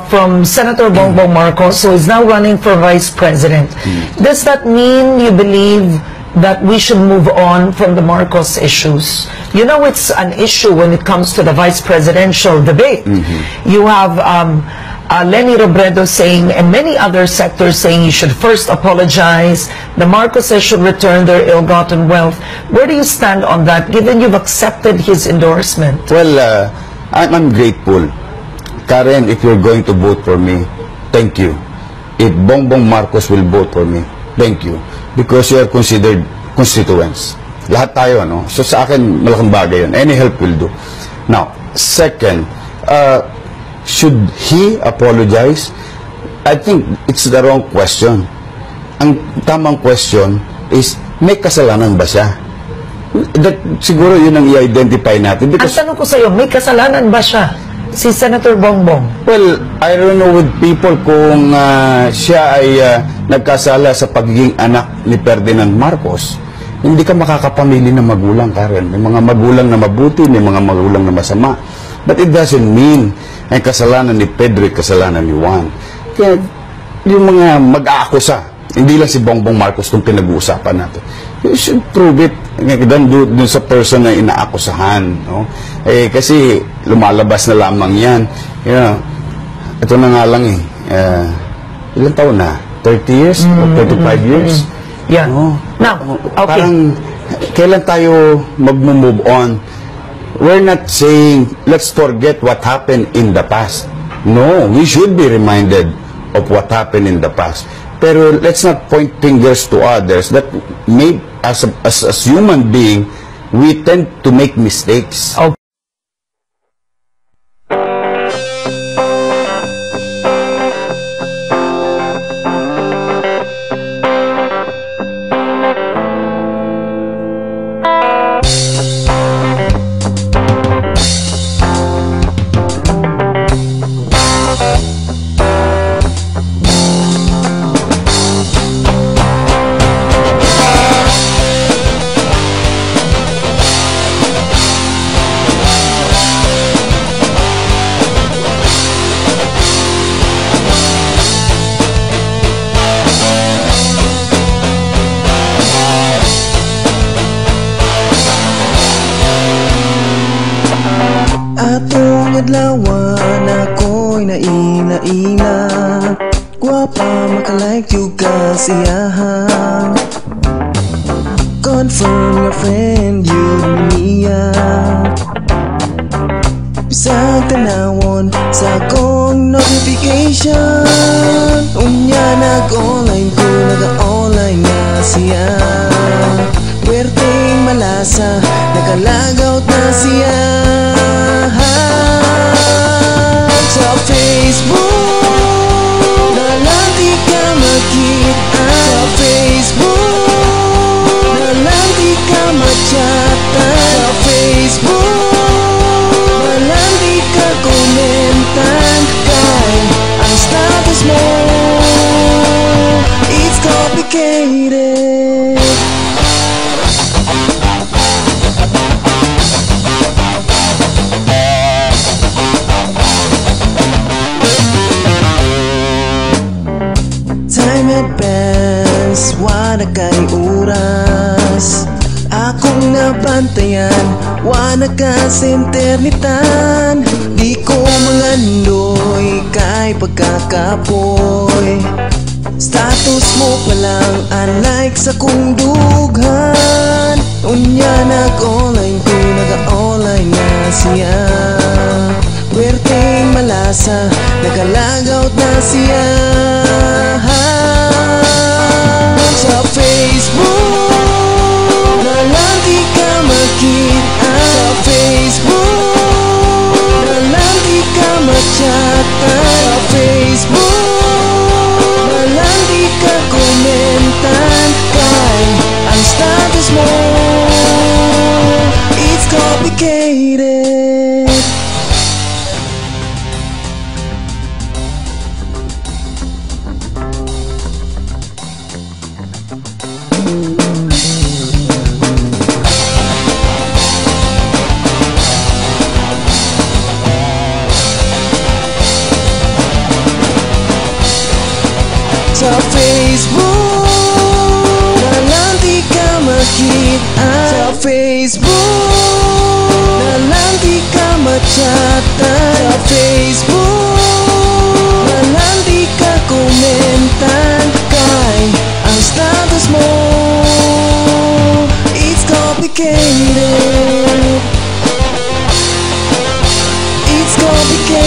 from Senator Bongbong Marcos, who is now running for Vice President. Does that mean you believe that we should move on from the Marcos issues? You know, it's an issue when it comes to the vice presidential debate. You have Leni Robredo saying, and many other sectors saying, you should first apologize. The Marcoses should return their ill-gotten wealth. Where do you stand on that, given you've accepted his endorsement? Well, I'm grateful. Karen, if you're going to vote for me, thank you. If Bongbong Marcos will vote for me, thank you. Because you are considered constituents. Lahat tayo, no? So sa akin, malaking bagay yun. Any help will do. Now, second, should he apologize? I think it's the wrong question. Ang tamang question is, may kasalanan ba siya? Siguro yun ang i-identify natin. Because, ang tanong ko sa'yo, may kasalanan ba siya? Si Senator Bongbong? Well, I don't know with people kung siya ay nagkasala sa pagiging anak ni Ferdinand Marcos. Hindi ka makakapamili ng magulang, Karen. May mga magulang na mabuti, may mga magulang na masama. But it doesn't mean ay kasalanan ni Pedro, kasalanan ni Juan. Kaya yung mga mag-aakusa, hindi lang si Bongbong Marcos kung pinag-uusapan natin. You should prove it dun sa person na inaakusahan. No? Eh, kasi lumalabas na lamang yan. You know, ito na nga lang ilang taon na? 30 years? Or 35 years? Yeah. No? Now, okay. Parang, kailan tayo mag-move on? We're not saying, let's forget what happened in the past. No, we should be reminded of what happened in the past. Pero let's not point fingers to others that may, as human being, we tend to make mistakes. Okay. Atong adlawan ako'y naina-ina, guwapa makalike juga siya. Confirm your friend you niya. Bisag tanawon sa akong notification, unya nag-online ko, naga-online na siya. Werteng malasa, nagalagaw na siya. Sa Facebook, nalang di ka makita. Sa Facebook, nalang di ka machata. Sa Facebook, nalang di ka komentan. Kay ang status mo, it's complicated. Advance, wala kay oras. Akong nabantayan, wala ka sinternitan. Di ko mangandoy kay pagkakapoy. Status mo palang unlike sa kong dughan. Unya nag-online ko, naga-online na siya. Werteng malasa, nagalagaw na siya. Sa Facebook, nalang di ka makita. Sa Facebook, nalang di ka machata. Sa Facebook, nalang di ka komentan. Kay ang status mo, it's complicated. Facebook na lang di ka makita. Sa Facebook na lang di ka machatan. Sa Facebook na lang di ka komentan. Kay ang status mo it's complicated. It's complicated.